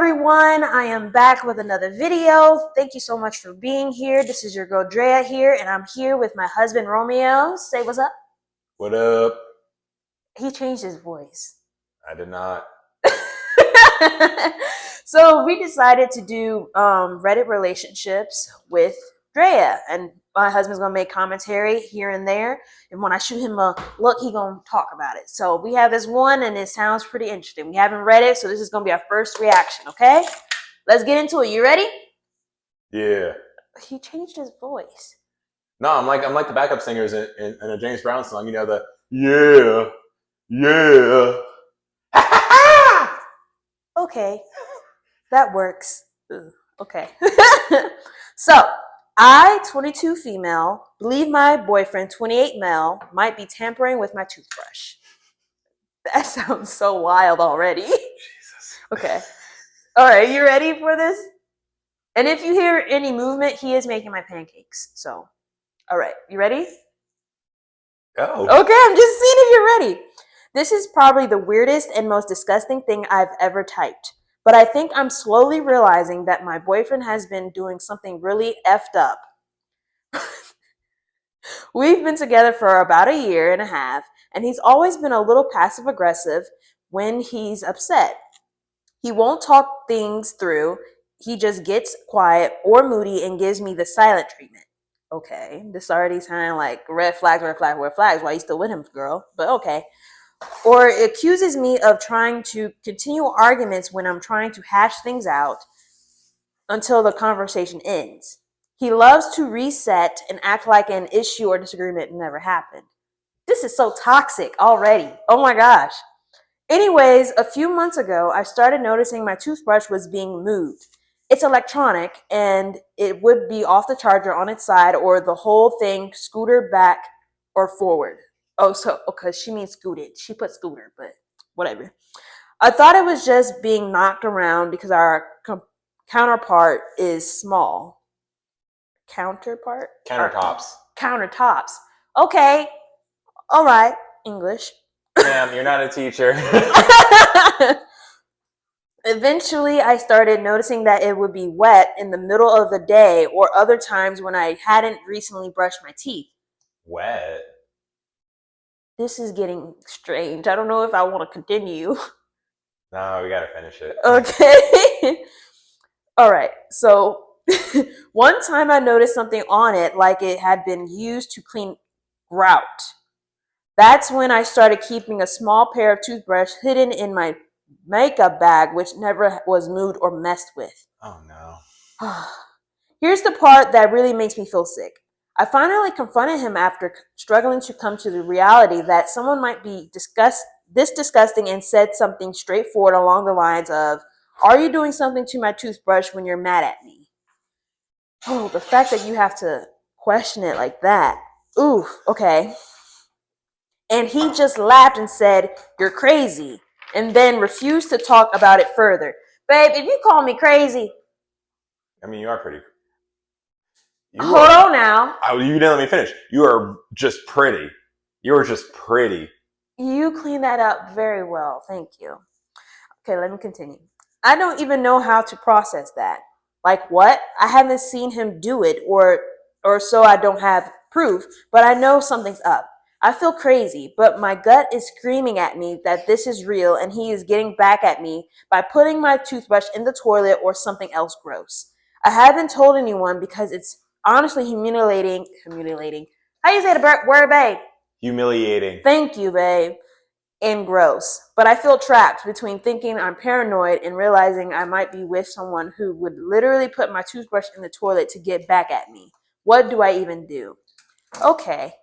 everyone, I am back with another video. Thank you so much for being here. This is your girl Drea here, and I'm here with my husband Romeo. Say what's up. What up? He changed his voice. I did not. So we decided to do Reddit relationships with Drea, and my husband's gonna make commentary here and there, and when I shoot him a look, he gonna talk about it. So we have this one, and it sounds pretty interesting. We haven't read it, so this is gonna be our first reaction. Okay, let's get into it. You ready? Yeah. He changed his voice. No, I'm like the backup singers in a James Brown song. You know the yeah. Okay, that works. Ugh, okay. So, I, 22 female, believe my boyfriend, 28 male, might be tampering with my toothbrush. That sounds so wild already. Jesus. Okay. All right, you ready for this? And if you hear any movement, he is making my pancakes. So, all right, you ready? Oh. Okay, I'm just seeing if you're ready. This is probably the weirdest and most disgusting thing I've ever typed. But I think I'm slowly realizing that my boyfriend has been doing something really effed up. We've been together for about a year and a half, and he's always been a little passive aggressive when he's upset. He won't talk things through. He just gets quiet or moody and gives me the silent treatment. Okay, this already sounds like red flags. Why you still with him, girl? But okay. Or accuses me of trying to continue arguments when I'm trying to hash things out until the conversation ends. He loves to reset and act like an issue or disagreement never happened. This is so toxic already. Oh my gosh. Anyways, a few months ago, I started noticing my toothbrush was being moved. It's electronic, and it would be off the charger on its side or the whole thing scooter back or forward. Oh, so, okay, she means scooted. She put scooter, but whatever. I thought it was just being knocked around because our counterpart is small. Counterpart? Countertops. Okay. All right. English. Ma'am, you're not a teacher. Eventually, I started noticing that it would be wet in the middle of the day or other times when I hadn't recently brushed my teeth. Wet? This is getting strange. I don't know if I want to continue. No, we gotta finish it. Okay. All right. So one time I noticed something on it like it had been used to clean grout. That's when I started keeping a small pair of toothbrush hidden in my makeup bag, which never was moved or messed with. Oh no. Here's the part that really makes me feel sick. I finally confronted him after struggling to come to the reality that someone might be this disgusting and said something straightforward along the lines of, "Are you doing something to my toothbrush when you're mad at me?" Oh, the fact that you have to question it like that. Ooh, okay. And he just laughed and said, "You're crazy," and then refused to talk about it further. Babe, if you call me crazy... I mean, you are pretty... Hold on now. You didn't let me finish. You are just pretty. You are just pretty. You cleaned that up very well. Thank you. Okay, let me continue. I don't even know how to process that. Like what? I haven't seen him do it, or so I don't have proof, but I know something's up. I feel crazy, but my gut is screaming at me that this is real and he is getting back at me by putting my toothbrush in the toilet or something else gross. I haven't told anyone because it's honestly humiliating. How you say the word, babe? Humiliating. Thank you, babe. And gross. But I feel trapped between thinking I'm paranoid and realizing I might be with someone who would literally put my toothbrush in the toilet to get back at me. What do I even do? Okay.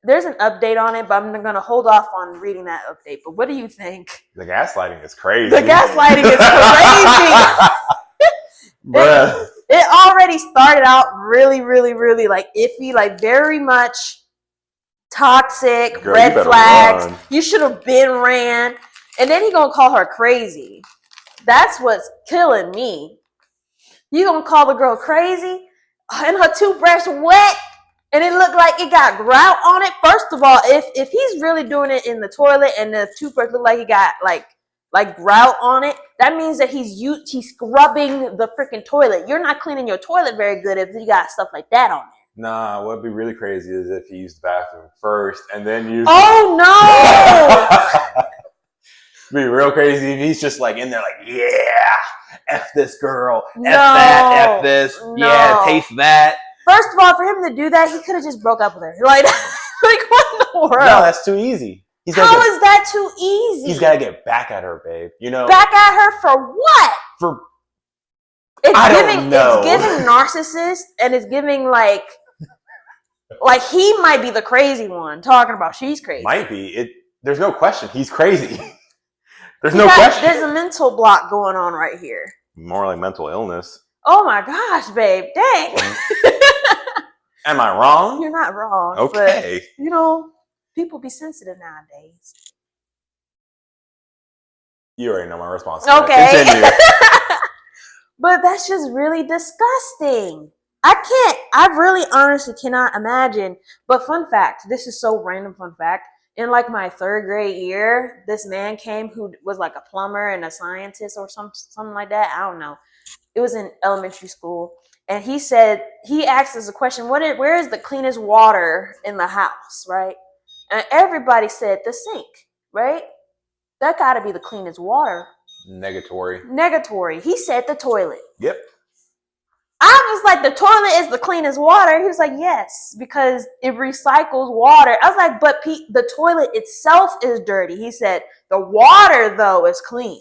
There's an update on it, but I'm going to hold off on reading that update. But what do you think? The gaslighting is crazy. The gaslighting is crazy. Bruh. It already started out really, really, really like iffy, like very much toxic, girl, red flags. Run. You should have been ran. And then he gonna call her crazy. That's what's killing me. You gonna call the girl crazy and her toothbrush wet and it looked like it got grout on it? First of all, if he's really doing it in the toilet and the toothbrush look like he got like like grout on it, that means that he's scrubbing the freaking toilet. You're not cleaning your toilet very good if you got stuff like that on there. Nah, what'd be really crazy is if he used the bathroom first and then used Oh no! It'd be real crazy if he's just like in there like, yeah, F this girl, F No. that, F this, No. yeah, taste that. First of all, for him to do that, he could have just broke up with her. Like what in the world? No, that's too easy. How is that too easy? He's got to get back at her, babe. You know, back at her for what? I don't know. It's giving narcissist, and it's giving like he might be the crazy one talking about she's crazy. Might be. There's no question. He's crazy. There's no question. There's a mental block going on right here. More like mental illness. Oh my gosh, babe. Dang. Am I wrong? You're not wrong. Okay. But, you know, people be sensitive nowadays. You already know my response. Okay. Continue. But that's just really disgusting. I really honestly cannot imagine. But fun fact, this is so random fun fact. In like my 3rd grade year, this man came who was like a plumber and a scientist or something like that. I don't know. It was in elementary school. And he asked us a question, where is the cleanest water in the house, right? And everybody said the sink, right? That gotta be the cleanest water. Negatory. He said the toilet. Yep. I was like, the toilet is the cleanest water. He was like, yes, because it recycles water. I was like, but the toilet itself is dirty. He said, the water, though, is clean.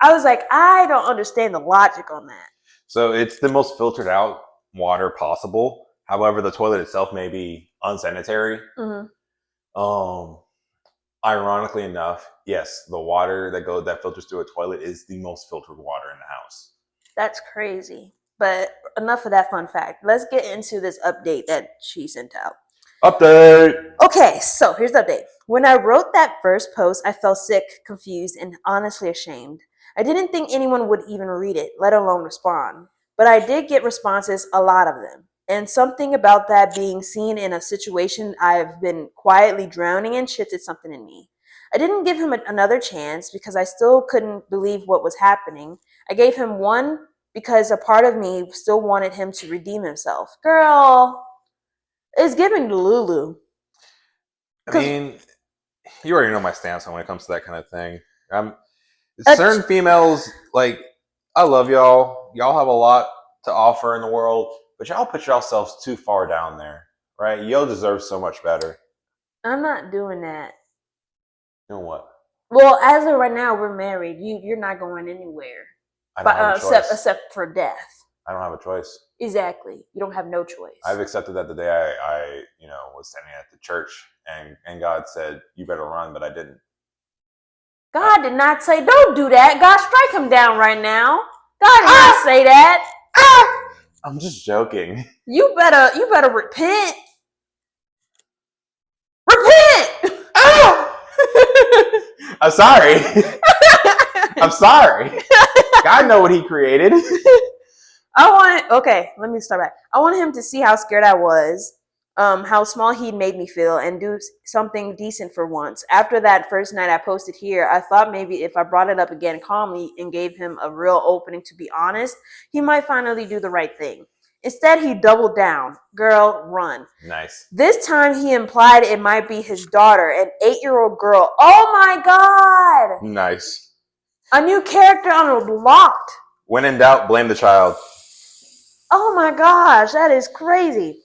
I was like, I don't understand the logic on that. So it's the most filtered out water possible. However, the toilet itself may be unsanitary. Mm-hmm. Ironically enough, yes, the water that filters through a toilet is the most filtered water in the house. That's crazy. But enough of that fun fact. Let's get into this update that she sent out. Update! Okay, so here's the update. When I wrote that first post, I felt sick, confused, and honestly ashamed. I didn't think anyone would even read it, let alone respond. But I did get responses, a lot of them. And something about that being seen in a situation I've been quietly drowning in shifted something in me. I didn't give him another chance because I still couldn't believe what was happening. I gave him one because a part of me still wanted him to redeem himself. Girl, it's giving Lulu. I mean, you already know my stance on when it comes to that kind of thing. Certain females, like, I love y'all. Y'all have a lot to offer in the world, but y'all put yourselves too far down there, right? Y'all deserve so much better. I'm not doing that. You know what? Well, as of right now, we're married. You're not going anywhere. I don't have a choice. Except for death. I don't have a choice. Exactly. You don't have no choice. I've accepted that the day I was standing at the church and God said, you better run, but I didn't. God did not say, don't do that. God, strike him down right now. God did not say that. I'm just joking. You better repent. Repent! I'm sorry. I'm sorry. God know what he created. Okay, let me start back. I wanted him to see how scared I was, how small he'd made me feel, and do something decent for once. After that first night I posted here, I thought maybe if I brought it up again calmly and gave him a real opening to be honest, he might finally do the right thing. Instead, he doubled down. Girl, run. Nice. This time he implied it might be his daughter, an 8-year-old girl. Oh my God! Nice. A new character unlocked. When in doubt, blame the child. Oh my gosh, that is crazy.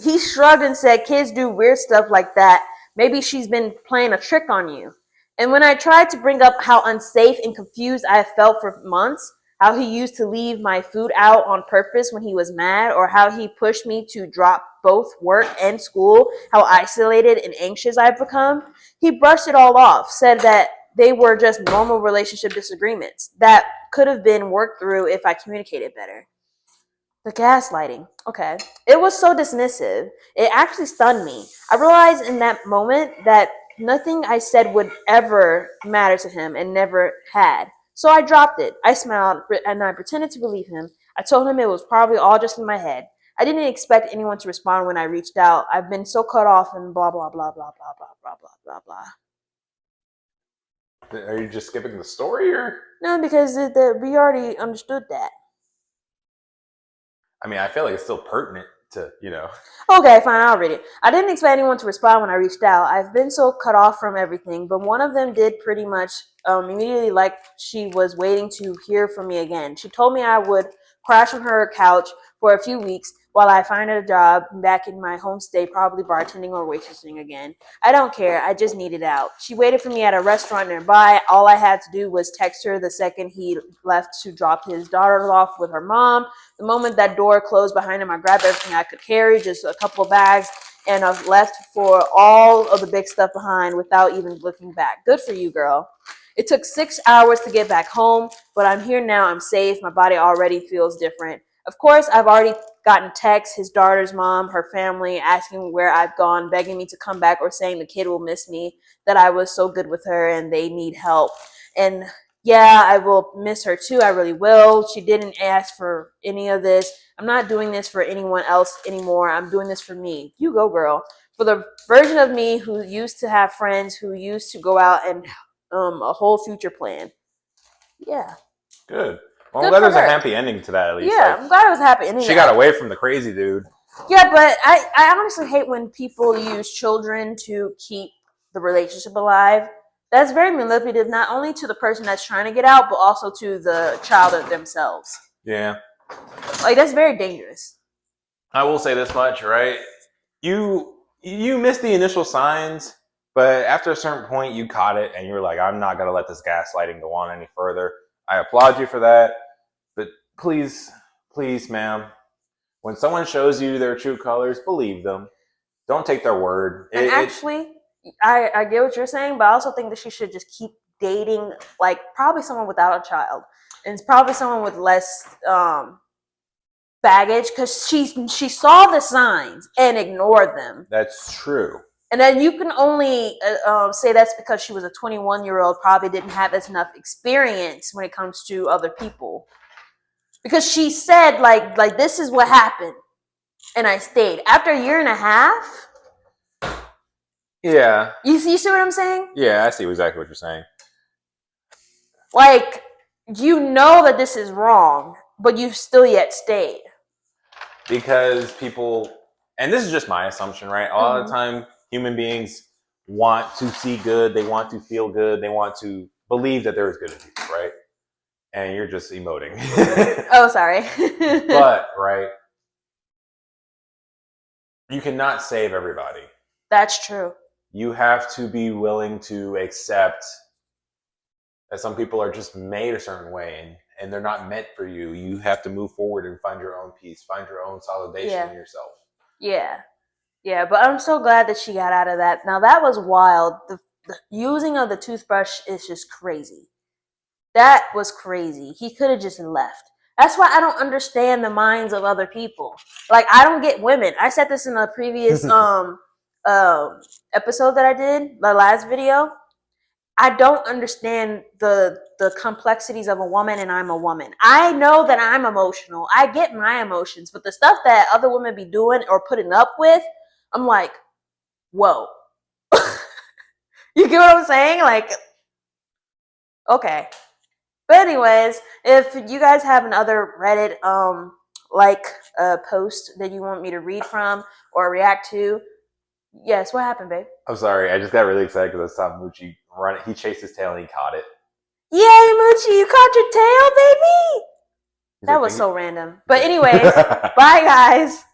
He shrugged and said, kids do weird stuff like that. Maybe she's been playing a trick on you. And when I tried to bring up how unsafe and confused I felt for months, how he used to leave my food out on purpose when he was mad, or how he pushed me to drop both work and school, how isolated and anxious I've become, he brushed it all off, said that they were just normal relationship disagreements that could have been worked through if I communicated better. The gaslighting. Okay. It was so dismissive. It actually stunned me. I realized in that moment that nothing I said would ever matter to him and never had. So I dropped it. I smiled and I pretended to believe him. I told him it was probably all just in my head. I didn't expect anyone to respond when I reached out. I've been so cut off and blah, blah, blah, blah, blah, blah, blah, blah, blah, blah. Are you just skipping the story, or? No, because we already understood that. I mean, I feel like it's still pertinent to, Okay, fine, I'll read it. I didn't expect anyone to respond when I reached out. I've been so cut off from everything, but one of them did pretty much immediately, like she was waiting to hear from me again. She told me I would crash on her couch for a few weeks while I find a job back in my home state, probably bartending or waitressing again. I don't care. I just need it out. She waited for me at a restaurant nearby. All I had to do was text her the second he left to drop his daughter off with her mom. The moment that door closed behind him, I grabbed everything I could carry, just a couple of bags, and I left for all of the big stuff behind without even looking back. Good for you, girl. It took 6 hours to get back home, but I'm here now. I'm safe. My body already feels different. Of course, I've already gotten texts, his daughter's mom, her family, asking where I've gone, begging me to come back, or saying the kid will miss me, that I was so good with her and they need help. And yeah, I will miss her too. I really will. She didn't ask for any of this. I'm not doing this for anyone else anymore. I'm doing this for me. You go, girl. For the version of me who used to have friends, who used to go out and a whole future plan. Yeah. Good. Well, I'm Good glad for there's a her. happy ending to that, at least. Yeah, I'm glad it was a happy ending. She got away from the crazy dude. Yeah, but I honestly hate when people use children to keep the relationship alive. That's very manipulative, not only to the person that's trying to get out, but also to the child themselves. Yeah. Like, that's very dangerous. I will say this much, right? You missed the initial signs, but after a certain point, you caught it, and you were like, I'm not going to let this gaslighting go on any further. I applaud you for that, but please, ma'am, when someone shows you their true colors, believe them. Don't take their word. And actually, I get what you're saying, but I also think that she should just keep dating, like, probably someone without a child. And it's probably someone with less baggage, because she saw the signs and ignored them. That's true. And then you can only say that's because she was a 21-year-old, probably didn't have as enough experience when it comes to other people. Because she said, like this is what happened, and I stayed. After a year and a half? Yeah. You see what I'm saying? Yeah, I see exactly what you're saying. Like, you know that this is wrong, but you still yet stayed. Because people, and this is just my assumption, right? A lot of the time, human beings want to see good, they want to feel good, they want to believe that there is good in people, right? And you're just emoting. Oh, sorry. But, right, you cannot save everybody. That's true. You have to be willing to accept that some people are just made a certain way, and they're not meant for you. You have to move forward and find your own peace, find your own solidation in yourself. Yeah, but I'm so glad that she got out of that. Now, that was wild. The using of the toothbrush is just crazy. That was crazy. He could have just left. That's why I don't understand the minds of other people. Like, I don't get women. I said this in a previous episode that I did, the last video. I don't understand the complexities of a woman, and I'm a woman. I know that I'm emotional. I get my emotions, but the stuff that other women be doing or putting up with, I'm like, whoa. You get what I'm saying? Like, okay. But anyways, if you guys have another Reddit post that you want me to read from or react to, yes, what happened, babe? I'm sorry, I just got really excited because I saw Moochie run it. He chased his tail and he caught it. Yay, Moochie, you caught your tail, baby! That was so random. But anyways, bye guys.